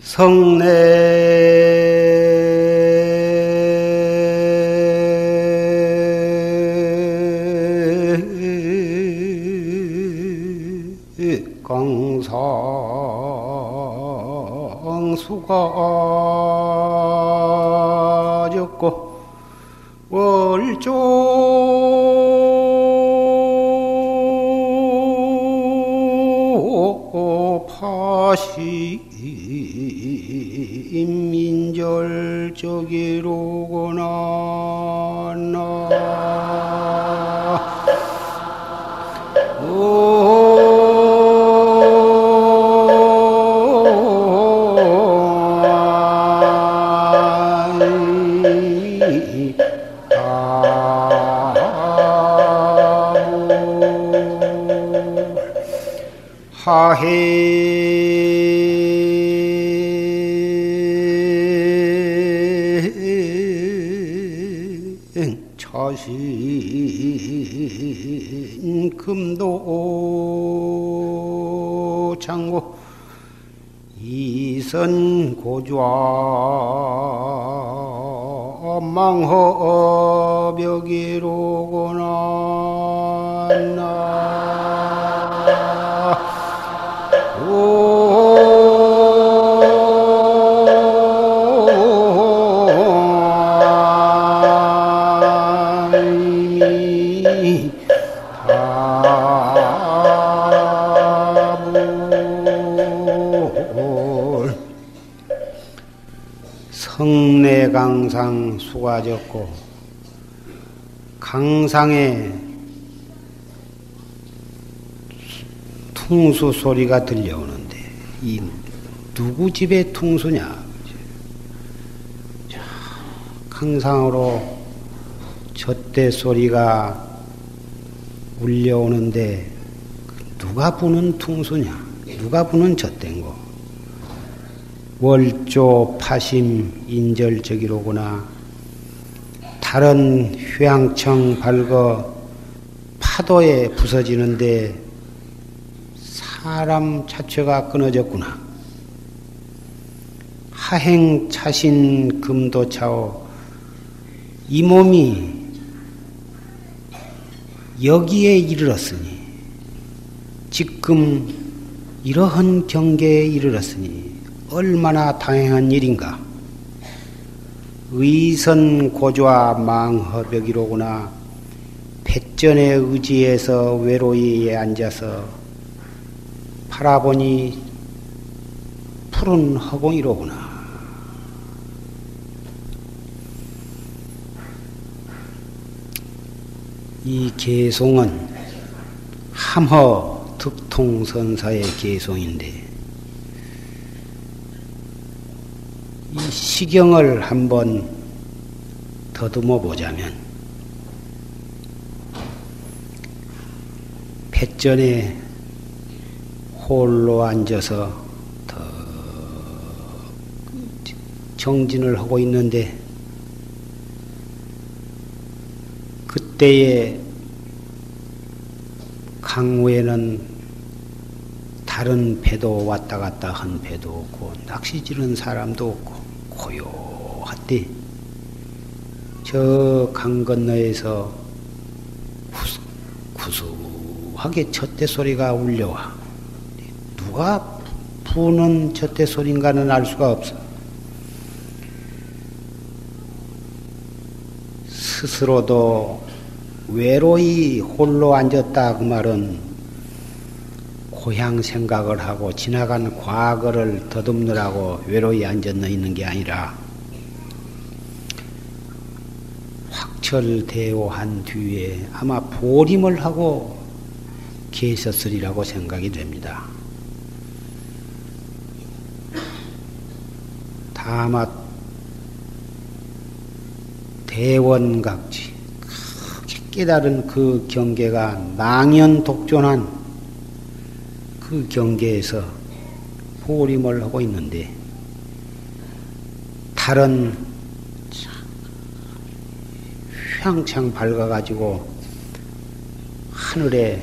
성내 강상수가 졌고 월조 파시민절적이로구나 하행 처신 금도 창고 이선 고좌 망허벽이로구나 성내강상 수가 졌고 강상에 퉁수 소리가 들려오는데 이 누구 집의 퉁수냐? 강상으로 젖대 소리가 울려오는데 누가 부는 퉁수냐? 누가 부는 젖대인고? 월조 파심 인절적이로구나. 다른 휴양청 밝어 파도에 부서지는데 사람 자체가 끊어졌구나. 하행 차신 금도차오. 이 몸이 여기에 이르렀으니 지금 이러한 경계에 이르렀으니 얼마나 다행한 일인가. 의선 고좌 망허벽이로구나. 백전의 의지에서 외로이 앉아서 바라보니 푸른 허공이로구나. 이 개송은 함허 득통선사의 개송인데 이 시경을 한번 더듬어 보자면 뱃전에 홀로 앉아서 더 정진을 하고 있는데 그때의 강우에는 다른 배도 왔다 갔다 한 배도 없고 낚시 지는 사람도 없고 고요하대. 저 강 건너에서 구수하게 젖대 소리가 울려와. 누가 부는 젖대 소리인가는 알 수가 없어. 스스로도 외로이 홀로 앉았다 그 말은 고향 생각을 하고 지나간 과거를 더듬느라고 외로이 앉았나 있는 게 아니라 확철대오한 뒤에 아마 보림을 하고 계셨으리라고 생각이 됩니다. 다만 대원각지 크게 깨달은 그 경계가 낭연독존한 그 경계에서 보림을 하고 있는데 달은 휘황창 밝아가지고 하늘에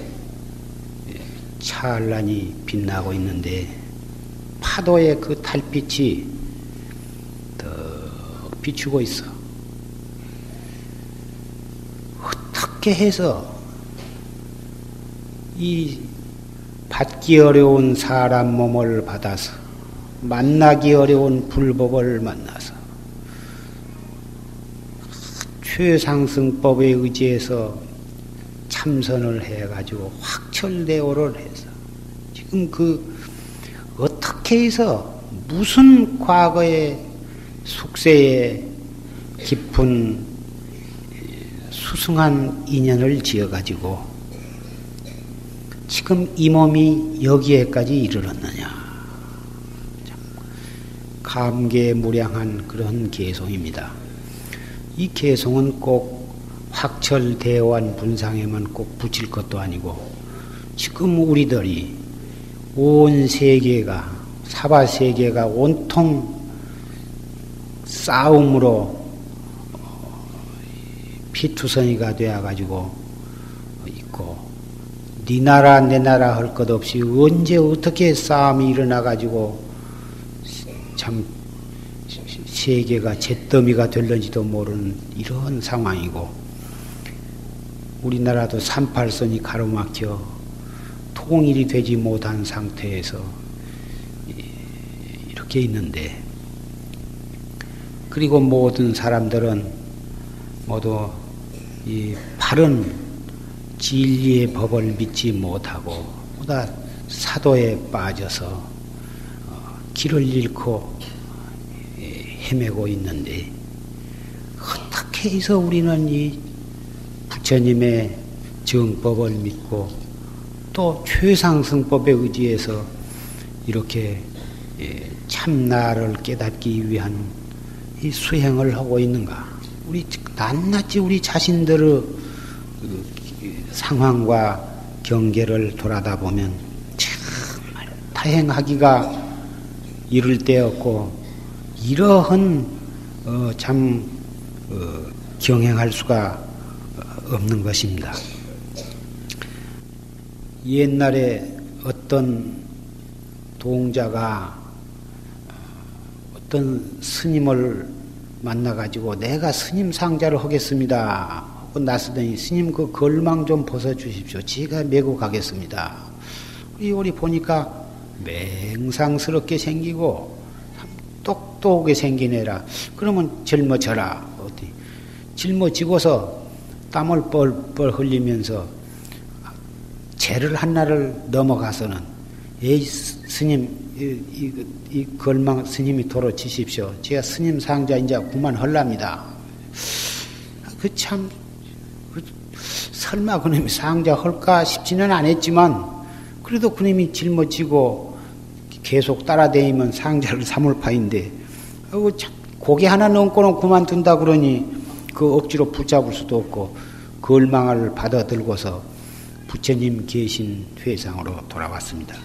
찬란히 빛나고 있는데 파도의 그 달빛이 더 비추고 있어. 어떻게 해서 이 받기 어려운 사람 몸을 받아서 만나기 어려운 불법을 만나서 최상승법에 의지해서 참선을 해가지고 확철대오를 해서 지금 그 어떻게 해서 무슨 과거의 숙세에 깊은 수승한 인연을 지어가지고 지금 이 몸이 여기에까지 이르렀느냐. 감개무량한 그런 개송입니다. 이 개송은 꼭 확철대오한 분상에만 꼭 붙일 것도 아니고 지금 우리들이 온 세계가 사바세계가 온통 싸움으로 피투성이가 되어가지고 있고 네 나라 내 나라 할 것 없이 언제 어떻게 싸움이 일어나가지고 참 세계가 잿더미가 될는지도 모르는 이런 상황이고 우리나라도 38선이 가로막혀 통일이 되지 못한 상태에서 이렇게 있는데 그리고 모든 사람들은 모두 이 바른 진리의 법을 믿지 못하고 보다 사도에 빠져서 길을 잃고 헤매고 있는데 어떻게 해서 우리는 이 부처님의 정법을 믿고 또 최상승법에 의지해서 이렇게 참나를 깨닫기 위한 이 수행을 하고 있는가? 우리 낱낱이 우리 자신들의 상황과 경계를 돌아다 보면 정말 타행하기가 이를 데 없고 이러한 경행할 수가 없는 것입니다. 옛날에 어떤 동자가 어떤 스님을 만나가지고 내가 스님 상자를 하겠습니다 하고 나서더니 스님 그 걸망 좀 벗어주십시오. 제가 메고 가겠습니다. 우리 보니까 맹상스럽게 생기고 똑똑하게 생긴 애라 그러면 짊어져라. 어디 짊어지고서 땀을 뻘뻘 흘리면서 죄를 하나를 넘어가서는 에이 스님 이 걸망 스님이 도로 치십시오. 제가 스님 상자 이제 그만할랍니다. 그 참 설마 그놈이 상자 할까 싶지는 않았지만 그래도 그놈이 짊어지고 계속 따라다니면 상자를 삼을 파인데 고개 하나 넘고는 그만둔다 그러니 그 억지로 붙잡을 수도 없고 걸망을 받아들고서 부처님 계신 회상으로 돌아왔습니다.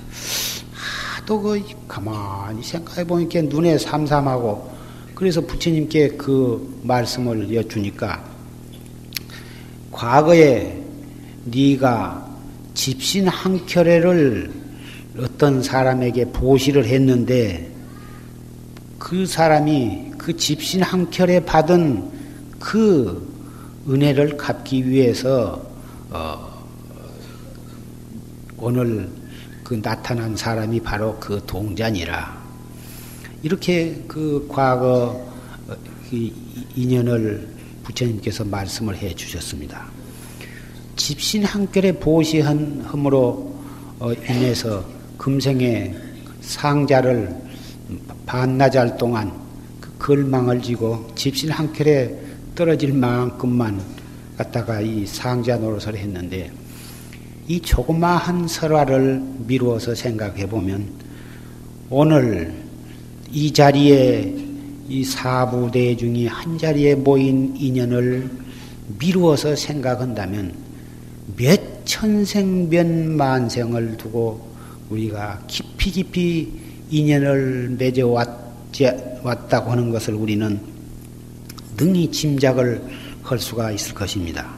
또 가만히 생각해 보니까 눈에 삼삼하고 그래서 부처님께 그 말씀을 여쭈니까 과거에 네가 집신 한 켤레를 어떤 사람에게 보시를 했는데 그 사람이 그 집신 한 켤레 받은 그 은혜를 갚기 위해서 오늘 그 나타난 사람이 바로 그 동자니라. 이렇게 그 과거 인연을 부처님께서 말씀을 해 주셨습니다. 집신 한 켤레 보시함으로 인해서 금생에 상자를 반나절 동안 그 걸망을 지고 집신 한 켤레 떨어질 만큼만 갖다가 이 상자 노릇을 했는데 이 조그마한 설화를 미루어서 생각해 보면 오늘 이 자리에 이 사부대중이 한 자리에 모인 인연을 미루어서 생각한다면 몇 천생 몇 만생을 두고 우리가 깊이 인연을 맺어 왔다고 하는 것을 우리는 능히 짐작을 할 수가 있을 것입니다.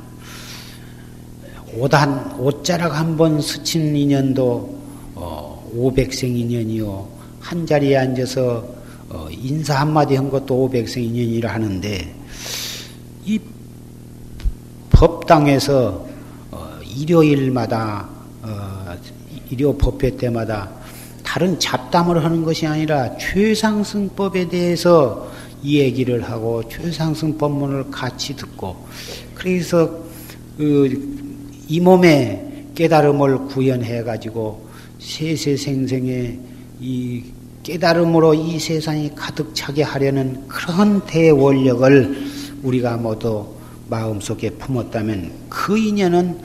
옷자락 한 번 스친 인연도 500생 인연이요 한 자리에 앉아서 인사 한마디 한 것도 500생인연이라 하는데 이 법당에서 일요일마다 일요 법회 때마다 다른 잡담을 하는 것이 아니라 최상승법에 대해서 얘기를 하고 최상승 법문을 같이 듣고 그래서 이 몸의 깨달음을 구현해 가지고 세세생생의 이 깨달음으로 이 세상이 가득 차게 하려는 그런 대원력을 우리가 모두 마음속에 품었다면 그 인연은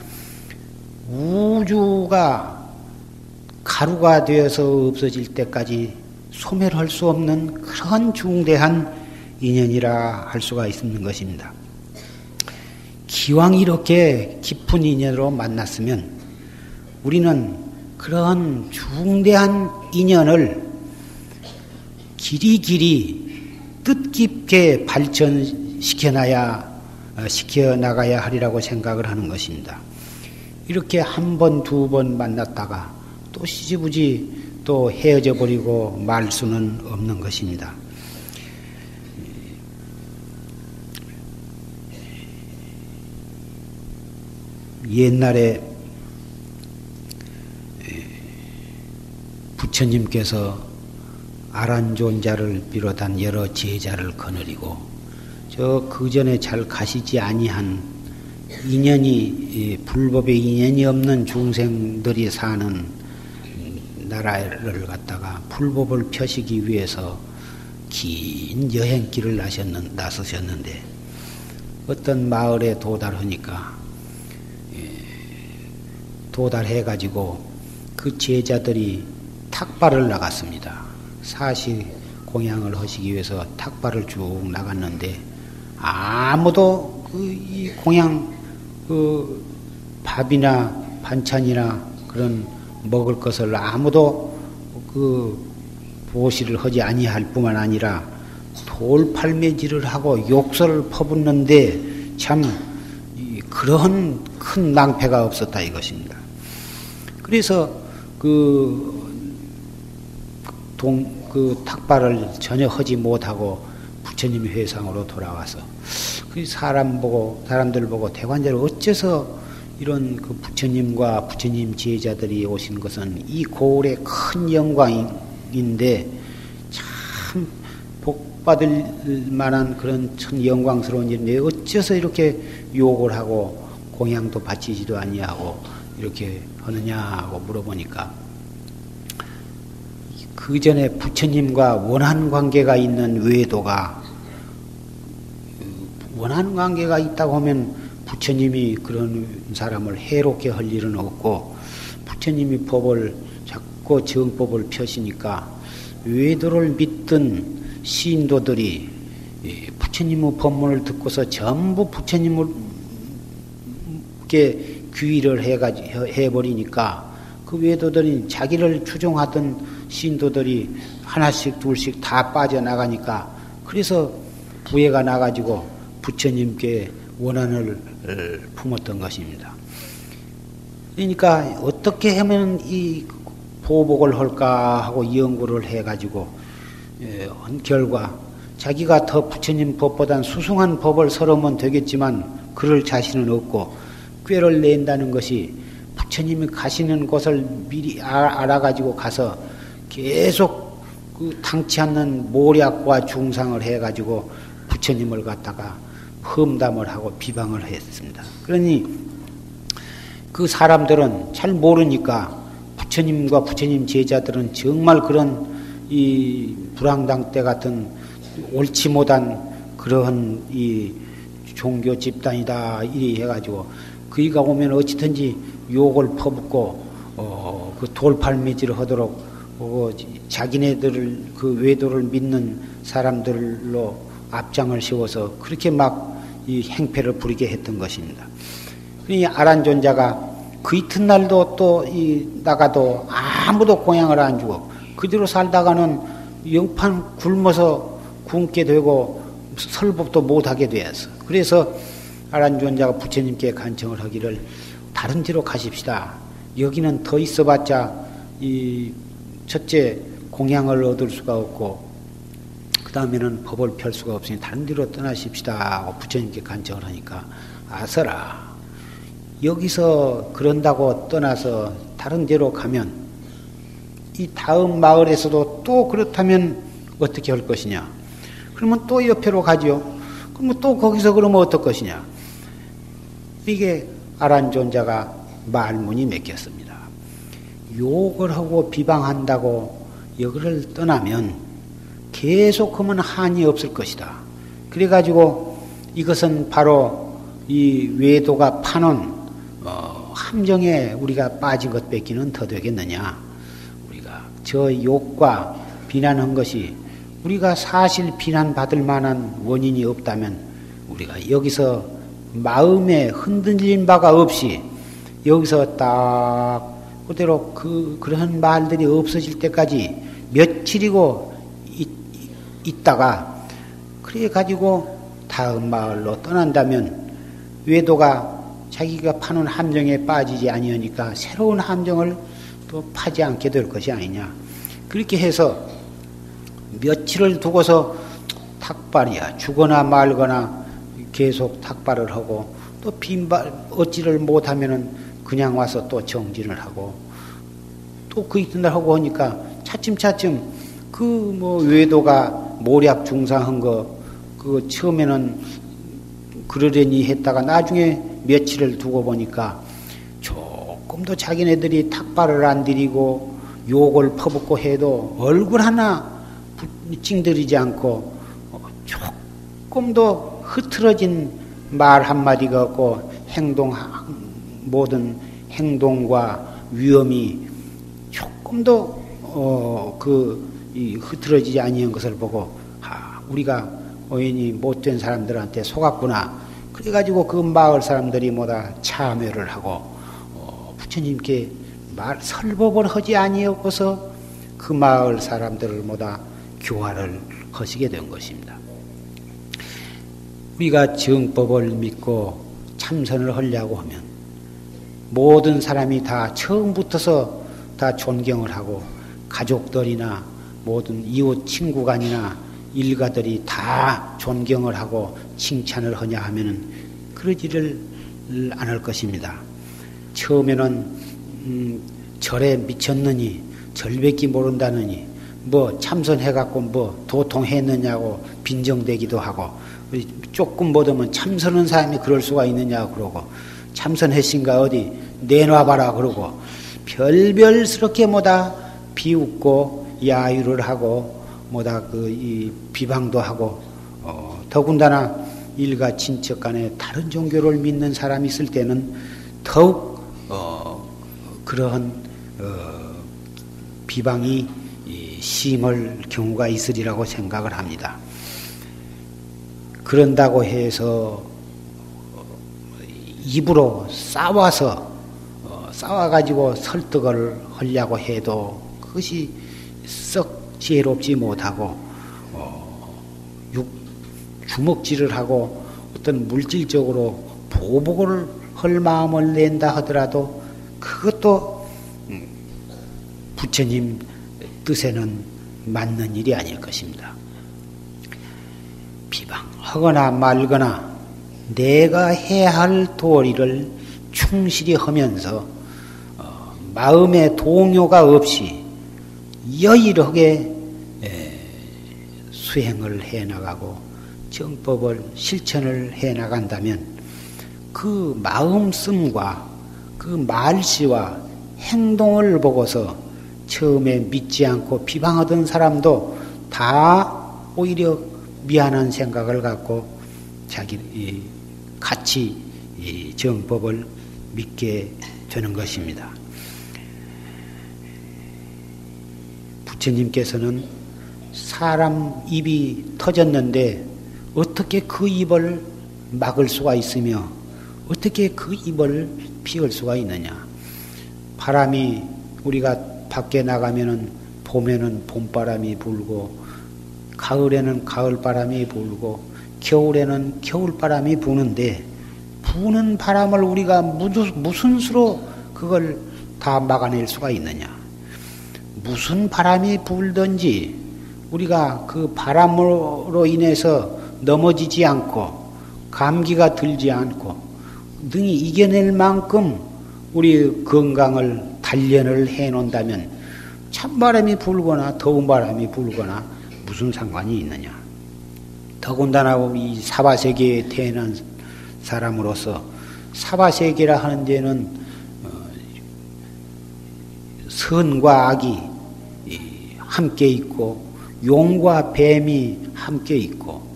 우주가 가루가 되어서 없어질 때까지 소멸할 수 없는 그런 중대한 인연이라 할 수가 있는 것입니다. 기왕 이렇게 깊은 인연으로 만났으면 우리는 그런 중대한 인연을 길이길이 뜻깊게 시켜나가야 하리라고 생각을 하는 것입니다. 이렇게 한 번, 두 번 만났다가 또 시지부지 또 헤어져 버리고 말 수는 없는 것입니다. 옛날에 부처님께서 아란존자를 비롯한 여러 제자를 거느리고 저 그전에 잘 가시지 아니한 인연이 불법의 인연이 없는 중생들이 사는 나라를 갖다가 불법을 펴시기 위해서 긴 여행길을 나서셨는데 어떤 마을에 도달하니까 도달해가지고 그 제자들이 탁발을 나갔습니다. 사시 공양을 하시기 위해서 탁발을 쭉 나갔는데 아무도 이 공양 밥이나 반찬이나 그런 먹을 것을 아무도 보시를 하지 아니할 뿐만 아니라 돌팔매질을 하고 욕설을 퍼붓는데 참 그런 큰 낭패가 없었다 이것입니다. 그래서 그 탁발을 전혀 하지 못하고 부처님 회상으로 돌아와서 그 사람들 보고 대관자를 어째서 이런 그 부처님과 부처님 제자들이 오신 것은 이 고을의 큰 영광인데 참 복받을 만한 그런 참 영광스러운 일인데 어째서 이렇게 욕을 하고 공양도 바치지도 아니하고 이렇게 하느냐고 물어보니까 그 전에 부처님과 원한 관계가 있는 외도가 원한 관계가 있다고 하면 부처님이 그런 사람을 해롭게 할 일은 없고 부처님이 법을 자꾸 정법을 펴시니까 외도를 믿던 신도들이 부처님의 법문을 듣고서 전부 부처님께 귀의를 해버리니까 그 외도들이 자기를 추종하던 신도들이 하나씩 둘씩 다 빠져나가니까 그래서 부해가 나가지고 부처님께 원한을 품었던 것입니다. 그러니까 어떻게 하면 이 보복을 할까 하고 연구를 해가지고 한 결과 자기가 더 부처님 법보단 수승한 법을 설하면 되겠지만 그럴 자신은 없고 꾀를 낸다는 것이 부처님이 가시는 곳을 미리 알아가지고 가서 계속 그 당치 않는 모략과 중상을 해가지고 부처님을 갖다가 험담을 하고 비방을 했습니다. 그러니 그 사람들은 잘 모르니까 부처님과 부처님 제자들은 정말 그런 이 불황당 때 같은 옳지 못한 그러한 이 종교 집단이다 이리 해가지고 그이가 오면 어찌든지 욕을 퍼붓고 그 돌팔매질을 하도록 자기네들을 그 외도를 믿는 사람들로 앞장을 씌워서 그렇게 막 이 행패를 부리게 했던 것입니다. 이 아란존자가 그 이튿날도 또 나가도 아무도 공양을 안 주고 그대로 살다가는 영판 굶어서 굶게 되고 설법도 못하게 되었어. 그래서 아란존자가 부처님께 간청을 하기를 다른 데로 가십시다. 여기는 더 있어봤자 이 첫째 공양을 얻을 수가 없고 그 다음에는 법을 펼 수가 없으니 다른 데로 떠나십시다 하고 부처님께 간청을 하니까 아서라 여기서 그런다고 떠나서 다른 데로 가면 이 다음 마을에서도 또 그렇다면 어떻게 할 것이냐? 그러면 또 옆으로 가죠. 그러면 또 거기서 그러면 어떨 것이냐? 이게 아란존자가 말문이 맺혔습니다. 욕을 하고 비방한다고 여기를 떠나면 계속하면 한이 없을 것이다. 그래가지고 이것은 바로 이 외도가 파는 함정에 우리가 빠진 것 뺏기는 더 되겠느냐. 우리가 저 욕과 비난한 것이 우리가 사실 비난받을 만한 원인이 없다면 우리가 여기서 마음에 흔들린 바가 없이 여기서 딱 그대로 그런 말들이 없어질 때까지 며칠이고 있다가 그래 가지고 다음 마을로 떠난다면 외도가 자기가 파는 함정에 빠지지 아니하니까 새로운 함정을 또 파지 않게 될 것이 아니냐. 그렇게 해서 며칠을 두고서 탁발이야. 죽거나 말거나 계속 탁발을 하고 또 빈발 어찌를 못하면은 그냥 와서 또 정진을 하고 또 그 이튿날 하고 하니까 차츰차츰 그 뭐 외도가 모략 중상한 거 그 처음에는 그러려니 했다가 나중에 며칠을 두고 보니까 조금도 자기네들이 탁발을 안 들이고 욕을 퍼붓고 해도 얼굴 하나 찡들이지 않고 조금도 흐트러진 말 한마디가 없고 모든 행동과 위험이 조금도 흐트러지지 아니한 것을 보고 우리가 오연히 못된 사람들한테 속았구나. 그래가지고 그 마을 사람들이 뭐다 참여를 하고 부처님께 설법을 하지 아니하고서 그 마을 사람들을 뭐다 교화를 하시게 된 것입니다. 우리가 정법을 믿고 참선을 하려고 하면 모든 사람이 다 처음부터서 다 존경을 하고 가족들이나 모든 이웃 친구간이나 일가들이 다 존경을 하고 칭찬을 하냐 하면은 그러지를 않을 것입니다. 처음에는 절에 미쳤느니 절밖에 모른다느니 뭐 참선해갖고 뭐 도통했느냐고 빈정대기도 하고 조금 못하면 참선한 사람이 그럴 수가 있느냐고 그러고 참선했신가 어디 내놔봐라 그러고 별별스럽게 뭐다 비웃고 야유를 하고 뭐다 이 비방도 하고 더군다나 일가 친척 간에 다른 종교를 믿는 사람이 있을 때는 더욱 그러한 비방이 심할 경우가 있으리라고 생각을 합니다. 그런다고 해서 입으로 싸워가지고 설득을 하려고 해도 그것이 썩 지혜롭지 못하고 주먹질을 하고 어떤 물질적으로 보복을 할 마음을 낸다 하더라도 그것도 부처님 뜻에는 맞는 일이 아닐 것입니다. 비방하거나 말거나 내가 해야 할 도리를 충실히 하면서 마음의 동요가 없이 여일하게 수행을 해나가고 정법을 실천을 해나간다면 그 마음씀과 그 말씨와 행동을 보고서 처음에 믿지 않고 비방하던 사람도 다 오히려 미안한 생각을 갖고 같이 정법을 믿게 되는 것입니다. 부처님께서는 사람 입이 터졌는데 어떻게 그 입을 막을 수가 있으며 어떻게 그 입을 피울 수가 있느냐. 바람이 우리가 밖에 나가면은 봄에는 봄바람이 불고 가을에는 가을바람이 불고 겨울에는 겨울바람이 부는데 부는 바람을 우리가 무슨 수로 그걸 다 막아낼 수가 있느냐. 무슨 바람이 불든지 우리가 그 바람으로 인해서 넘어지지 않고 감기가 들지 않고 능히 이겨낼 만큼 우리 건강을 단련을 해놓는다면 찬바람이 불거나 더운 바람이 불거나 무슨 상관이 있느냐. 더군다나 이 사바세계에 태어난 사람으로서 사바세계라 하는 데는 선과 악이 함께 있고 용과 뱀이 함께 있고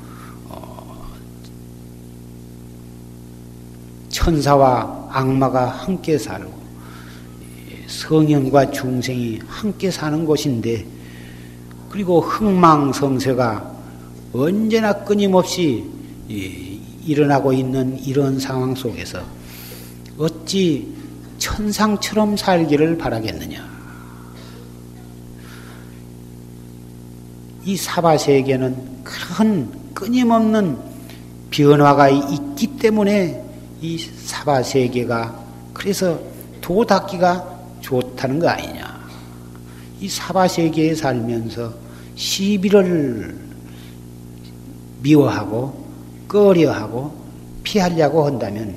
천사와 악마가 함께 살고 성현과 중생이 함께 사는 곳인데, 그리고 흥망성쇠가 언제나 끊임없이 일어나고 있는 이런 상황 속에서 어찌 천상처럼 살기를 바라겠느냐. 이 사바세계는 그런 끊임없는 변화가 있기 때문에 이 사바세계가 그래서 도 닦기가 좋다는 거 아니냐. 이 사바세계에 살면서 시비를 미워하고 꺼려하고 피하려고 한다면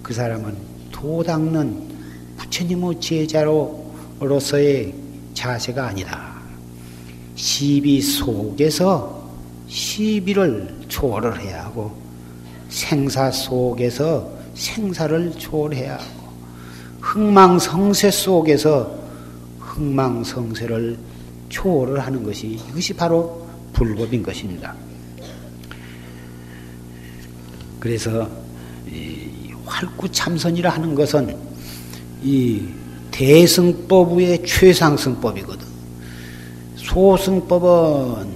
그 사람은 도 닦는 부처님의 제자로서의 자세가 아니다. 시비 속에서 시비를 초월을 해야 하고 생사 속에서 생사를 초월해야 하고 흥망성쇠 속에서 흥망성쇠를 초월을 하는 것이, 이것이 바로 불법인 것입니다. 그래서 이 활구참선이라 하는 것은 이 대승법 위의 최상승법이거든. 소승법은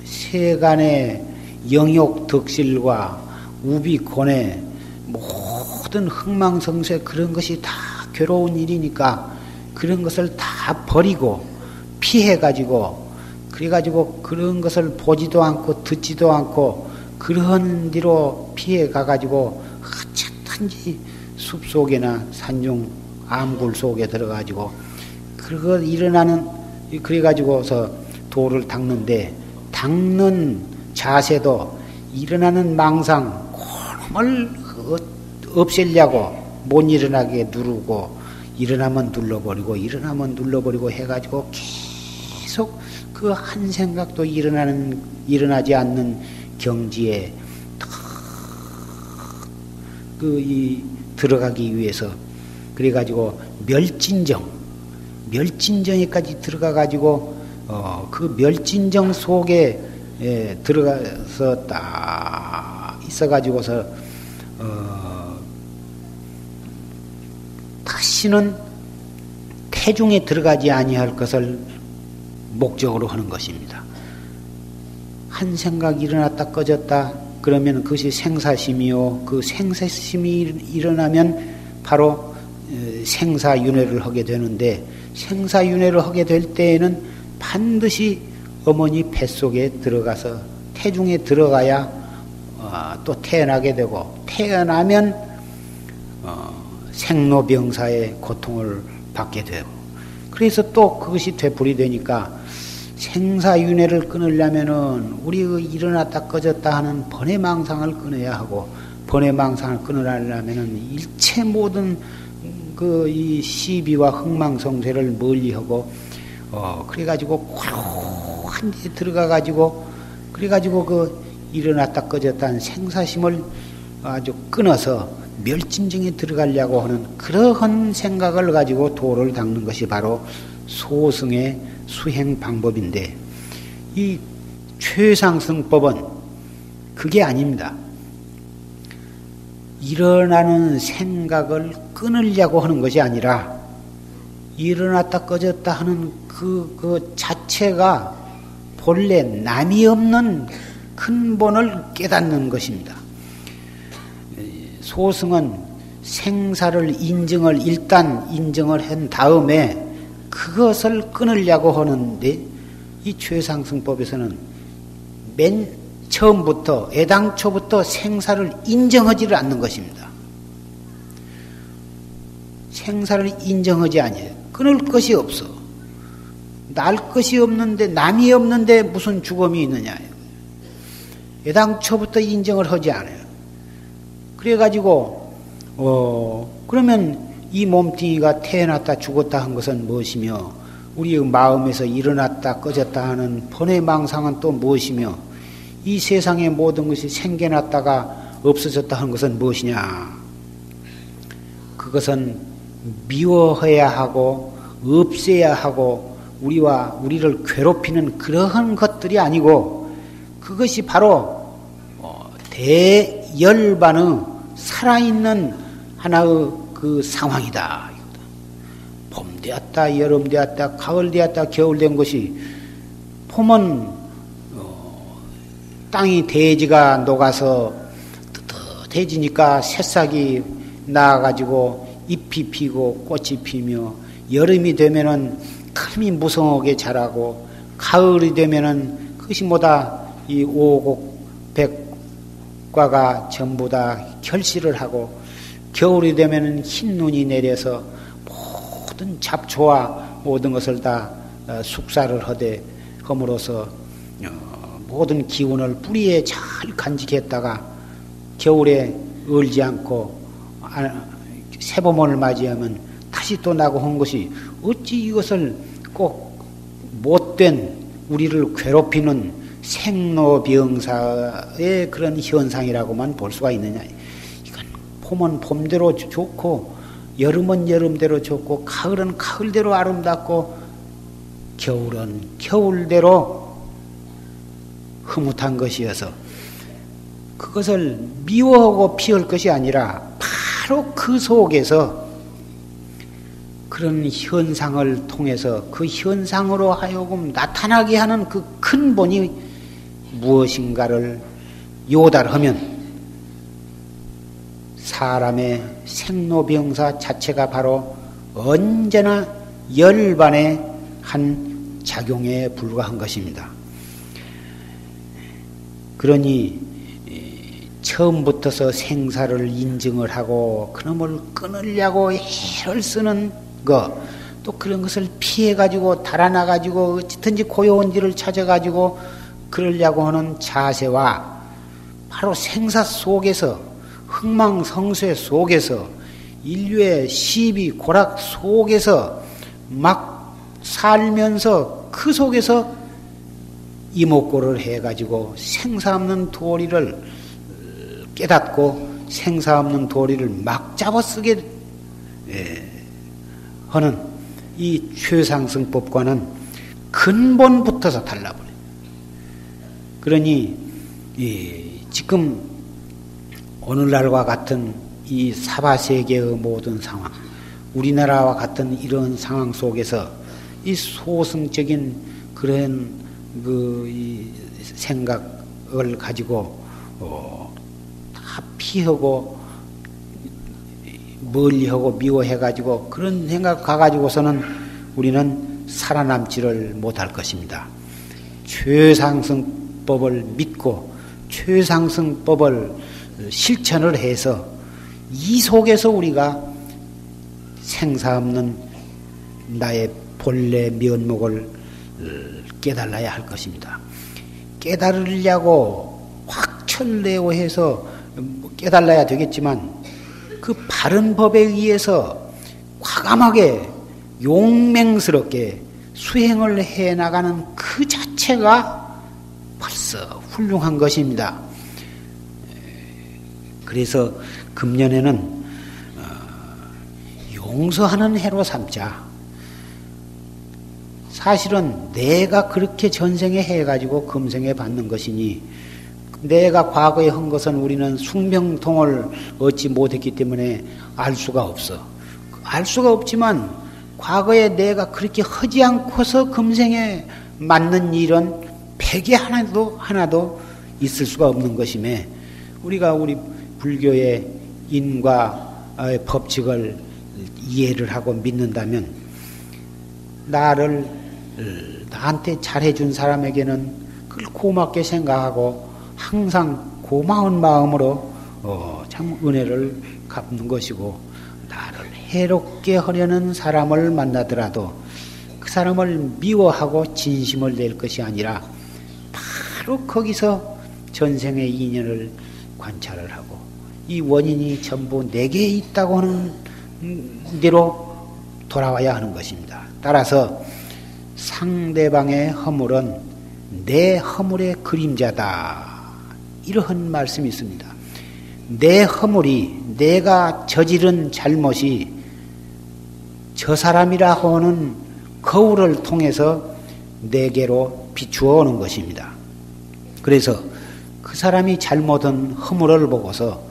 세간의 영욕 덕실과 우비곤해 모든 흥망성쇠 그런 것이 다 괴로운 일이니까 그런 것을 다 버리고 피해가지고 그래가지고 그런 것을 보지도 않고 듣지도 않고 그런 뒤로 피해가가지고 어쨌든지 숲속이나 산중 암굴 속에 들어가지고 그거 일어나는 그래가지고서 도를 닦는데, 닦는 자세도 일어나는 망상 그놈을 없애려고 못 일어나게 누르고 일어나면 눌러버리고 일어나면 눌러버리고 해가지고 계속 그 한 생각도 일어나지 않는 경지에 들어가기 위해서 그래가지고 멸진정에까지 들어가가지고 그 멸진정 속에 들어가서 딱 있어가지고서 다시는 태중에 들어가지 아니할 것을 목적으로 하는 것입니다. 한 생각 일어났다 꺼졌다 그러면 그것이 생사심이요. 그 생사심이 일어나면 바로 생사윤회를 하게 되는데, 생사윤회를 하게 될 때에는 반드시 어머니 뱃속에 들어가서 태중에 들어가야 또 태어나게 되고, 태어나면 생로병사의 고통을 받게 되고, 그래서 또 그것이 되풀이 되니까 생사윤회를 끊으려면은 우리의 일어났다 꺼졌다 하는 번외망상을 끊어야 하고, 번외망상을 끊으려면은 일체 모든 이 시비와 흥망성쇠를 멀리하고 그래가지고 고요한 데 들어가가지고 그래가지고 그 일어났다 꺼졌다 하는 생사심을 아주 끊어서 멸진정에 들어가려고 하는 그러한 생각을 가지고 도를 닦는 것이 바로 소승의 수행 방법인데, 이 최상승법은 그게 아닙니다. 일어나는 생각을 끊으려고 하는 것이 아니라 일어났다 꺼졌다 하는 그 자체가 본래 남이 없는 근본을 깨닫는 것입니다. 소승은 생사를 일단 인정을 한 다음에 그것을 끊으려고 하는데, 이 최상승법에서는 맨 처음부터 애당초부터 생사를 인정하지를 않는 것입니다. 생사를 인정하지 아니해요. 끊을 것이 없어. 날 것이 없는데, 남이 없는데 무슨 죽음이 있느냐. 애당초부터 인정을 하지 않아요. 그래가지고, 그러면 이 몸뚱이가 태어났다 죽었다 한 것은 무엇이며, 우리의 마음에서 일어났다 꺼졌다 하는 번외망상은 또 무엇이며, 이 세상의 모든 것이 생겨났다가 없어졌다 하는 것은 무엇이냐. 그것은 미워해야 하고 없애야 하고 우리를 괴롭히는 그러한 것들이 아니고, 그것이 바로 대열반의 살아있는 하나의 그 상황이다. 봄 되었다, 여름 되었다, 가을 되었다, 겨울 된 것이, 봄은 땅이 대지가 녹아서 뜨뜻해지니까 새싹이 나와가지고 잎이 피고 꽃이 피며, 여름이 되면은 큼이 무성하게 자라고, 가을이 되면은 그것이 뭐다, 이 오곡백과가 전부 다 결실을 하고, 겨울이 되면은 흰 눈이 내려서 모든 잡초와 모든 것을 다 숙사를 하되 함으로써 모든 기운을 뿌리에 잘 간직했다가 겨울에 얼지 않고 새봄을 맞이하면 다시 또 나고 한 것이, 어찌 이것을 꼭 못된 우리를 괴롭히는 생로병사의 그런 현상이라고만 볼 수가 있느냐. 이건 봄은 봄대로 좋고, 여름은 여름대로 좋고, 가을은 가을대로 아름답고, 겨울은 겨울대로 흐뭇한 것이어서, 그것을 미워하고 피할 것이 아니라 바로 그 속에서 그런 현상을 통해서 그 현상으로 하여금 나타나게 하는 그 근본이 무엇인가를 요달하면, 사람의 생로병사 자체가 바로 언제나 열반의 한 작용에 불과한 것입니다. 그러니 처음부터서 생사를 인증을 하고 그놈을 끊으려고 애를 쓰는 거, 또 그런 것을 피해가지고 달아나가지고 어찌든지 고요한 길을 찾아가지고 그러려고 하는 자세와, 바로 생사 속에서, 흥망성쇠 속에서, 인류의 시비 고락 속에서 막 살면서 그 속에서 이목고를 해가지고 생사 없는 도리를 깨닫고 생사 없는 도리를 막 잡아쓰게 하는 이 최상승법과는 근본부터서 달라버려요. 그러니 지금 오늘날과 같은 이 사바세계의 모든 상황, 우리나라와 같은 이런 상황 속에서 이 소승적인 그런 이 생각을 가지고 다 피하고 멀리하고 미워해가지고 그런 생각 가가지고서는 우리는 살아남지를 못할 것입니다. 최상승법을 믿고 최상승법을 실천을 해서 이 속에서 우리가 생사 없는 나의 본래 면목을 깨달아야 할 것입니다. 깨달으려고 확철내고 해서 깨달아야 되겠지만, 그 바른 법에 의해서 과감하게 용맹스럽게 수행을 해나가는 그 자체가 벌써 훌륭한 것입니다. 그래서 금년에는 용서하는 해로 삼자. 사실은 내가 그렇게 전생에 해가지고 금생에 받는 것이니, 내가 과거에 한 것은 우리는 숙명통을 얻지 못했기 때문에 알 수가 없어. 알 수가 없지만 과거에 내가 그렇게 하지 않고서 금생에 맞는 일은 백에 하나도 있을 수가 없는 것임에, 우리가 우리 불교의 인과 법칙을 이해를 하고 믿는다면, 나한테 잘해준 사람에게는 그걸 고맙게 생각하고 항상 고마운 마음으로 참 은혜를 갚는 것이고, 나를 해롭게 하려는 사람을 만나더라도 그 그 사람을 미워하고 진심을 낼 것이 아니라 바로 거기서 전생의 인연을 관찰을 하고 이 원인이 전부 내게 있다고 하는 대로 돌아와야 하는 것입니다. 따라서 상대방의 허물은 내 허물의 그림자다. 이러한 말씀이 있습니다. 내 허물이 내가 저지른 잘못이 저 사람이라고 하는 거울을 통해서 내게로 비추어 오는 것입니다. 그래서 그 사람이 잘못한 허물을 보고서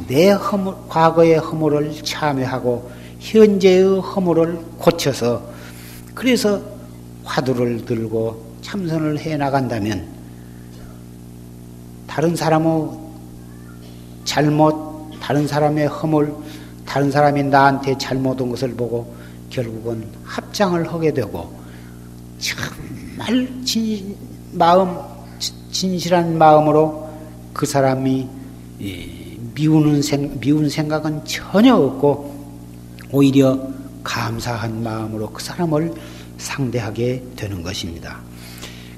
내 허물, 과거의 허물을 참회하고 현재의 허물을 고쳐서 그래서 화두를 들고 참선을 해 나간다면 다른 사람의 잘못, 다른 사람의 허물, 다른 사람이 나한테 잘못한 것을 보고 결국은 합장을 하게 되고 정말 진실한 마음으로 그 사람이 미운 생각은 전혀 없고 오히려 감사한 마음으로 그 사람을 상대하게 되는 것입니다.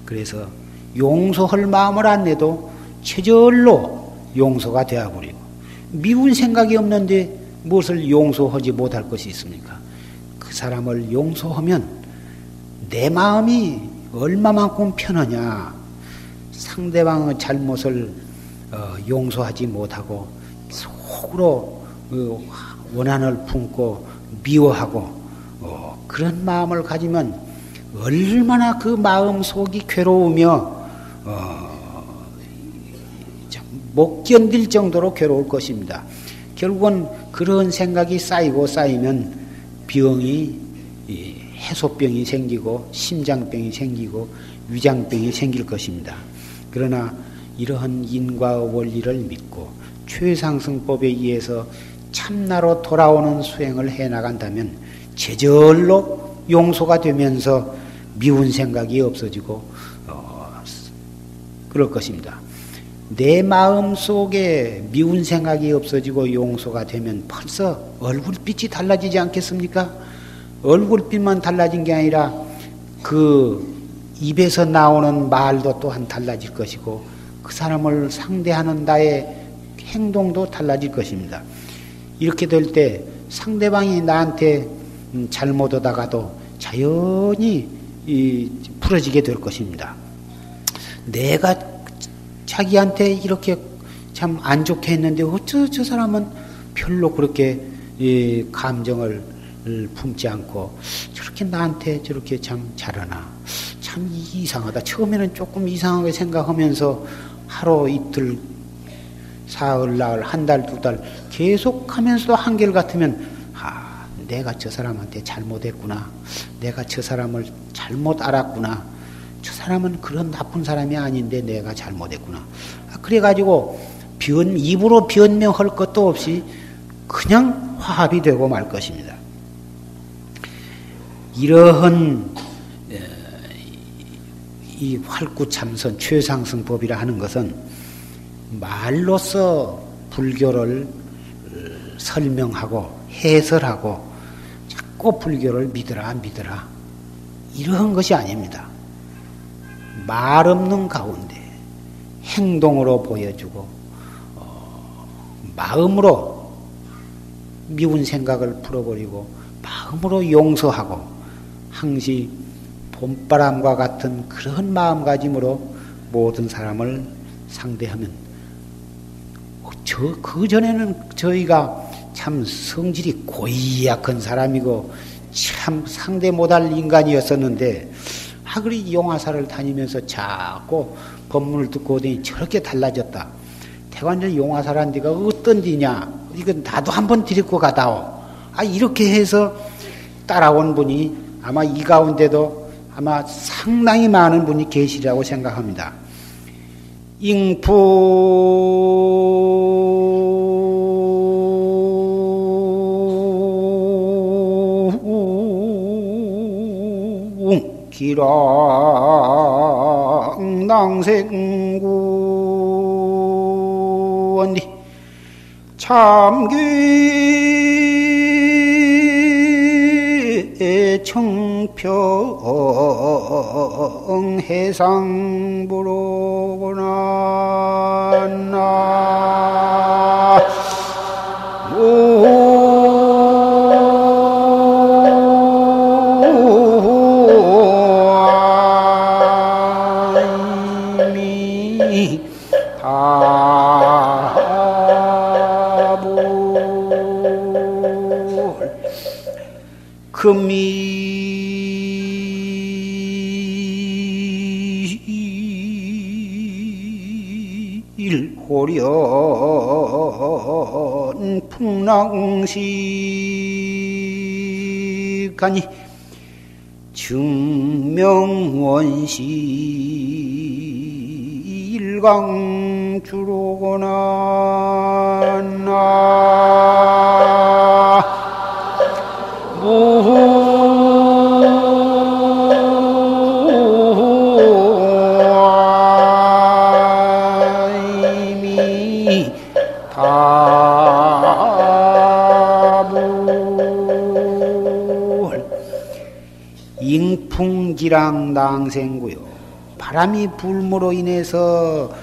그래서 용서할 마음을 안 내도 체절로 용서가 되어버리고 미운 생각이 없는데 무엇을 용서하지 못할 것이 있습니까? 그 사람을 용서하면 내 마음이 얼마만큼 편하냐. 상대방의 잘못을 용서하지 못하고 속으로 원한을 품고 미워하고 그런 마음을 가지면 얼마나 그 마음 속이 괴로우며 못 견딜 정도로 괴로울 것입니다. 결국은 그런 생각이 쌓이고 쌓이면 병이 해소병이 생기고 심장병이 생기고 위장병이 생길 것입니다. 그러나 이러한 인과 원리를 믿고 최상승법에 의해서 참나로 돌아오는 수행을 해나간다면 제절로 용서가 되면서 미운 생각이 없어지고 그럴 것입니다. 내 마음 속에 미운 생각이 없어지고 용서가 되면 벌써 얼굴빛이 달라지지 않겠습니까? 얼굴빛만 달라진 게 아니라 그 입에서 나오는 말도 또한 달라질 것이고 그 사람을 상대하는 나의 행동도 달라질 것입니다. 이렇게 될 때 상대방이 나한테 잘못하다가도 자연히 풀어지게 될 것입니다. 내가 자기한테 이렇게 참 안 좋게 했는데 어쩌 저 사람은 별로 그렇게 감정을 품지 않고 저렇게 나한테 저렇게 참 잘하나. 참 이상하다. 처음에는 조금 이상하게 생각하면서 하루 이틀 사흘 나흘 한 달 두 달 계속 하면서도 한결같으면 내가 저 사람한테 잘못했구나. 내가 저 사람을 잘못 알았구나. 저 사람은 그런 나쁜 사람이 아닌데 내가 잘못했구나. 그래가지고 입으로 변명할 것도 없이 그냥 화합이 되고 말 것입니다. 이러한 이 활구참선 최상승법이라 하는 것은 말로써 불교를 설명하고 해설하고 자꾸 불교를 믿으라 이러한 것이 아닙니다. 말 없는 가운데 행동으로 보여주고 마음으로 미운 생각을 풀어버리고 마음으로 용서하고 항시 봄바람과 같은 그런 마음가짐으로 모든 사람을 상대하면 그전에는 저희가 참 성질이 고약한 사람이고 참 상대 못할 인간이었었는데 그리 용화사를 다니면서 자꾸 법문을 듣고 오더니 저렇게 달라졌다. 대관절 용화사란 데가 어떤 데냐. 이건 나도 한번 데리고 가다오. 이렇게 해서 따라온 분이 아마 이 가운데도 아마 상당히 많은 분이 계시리라고 생각합니다. 잉푸 기랑낭생구원디 참귀 청평 해상부로구나 금일 호련 풍랑시간이 증명원시 일강주로구나 잉풍지랑 낭생구요. 바람이 불므로 인해서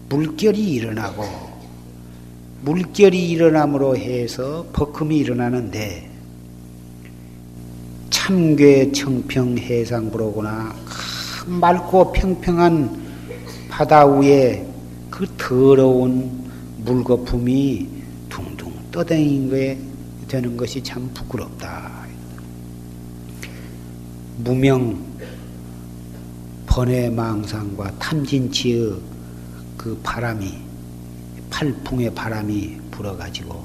물결이 일어나고 물결이 일어남으로 해서 버금이 일어나는데 참괴 청평 해상부로구나. 맑고 평평한 바다 위에 그 더러운 물거품이 둥둥 떠다니게 되는 것이 참 부끄럽다. 무명 번외망상과 탐진치의 그 바람이 팔풍의 바람이 불어가지고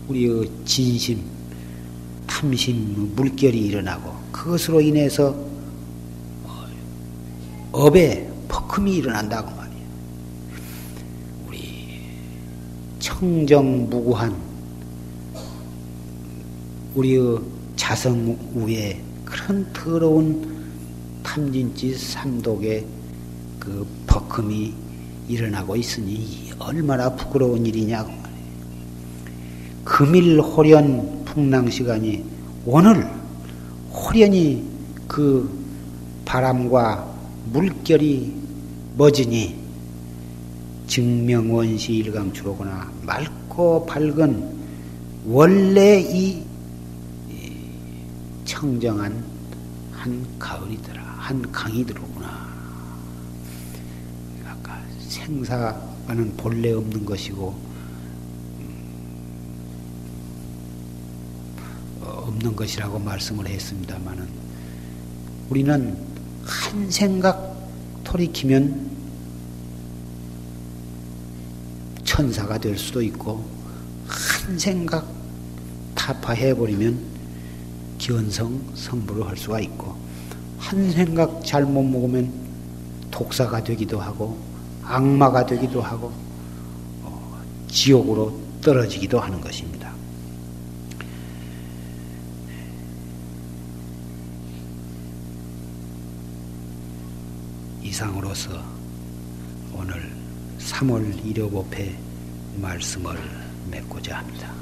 우리의 진심 탐심 물결이 일어나고 그것으로 인해서 업에 버금이 일어난다고 말이에요. 우리 청정무구한 우리의 자성 위에 그런 더러운 탐진치 삼독의 그 버금이 일어나고 있으니 얼마나 부끄러운 일이냐고 말이에요. 금일 호련 풍랑시간이 오늘 호련히 그 바람과 물결이 멎으니 증명원시 일강주로구나. 맑고 밝은 원래 이 청정한 한 가을이더라. 한 강이더구나. 아까 생사와는 본래 없는 것이고 없는 것이라고 말씀을 했습니다마는 우리는 한 생각 돌이키면 천사가 될 수도 있고 한 생각 타파해버리면 견성 성불을 할 수가 있고 한 생각 잘못 먹으면 독사가 되기도 하고 악마가 되기도 하고 지옥으로 떨어지기도 하는 것입니다. 이상으로서 오늘 3월 일요법회 말씀을 맺고자 합니다.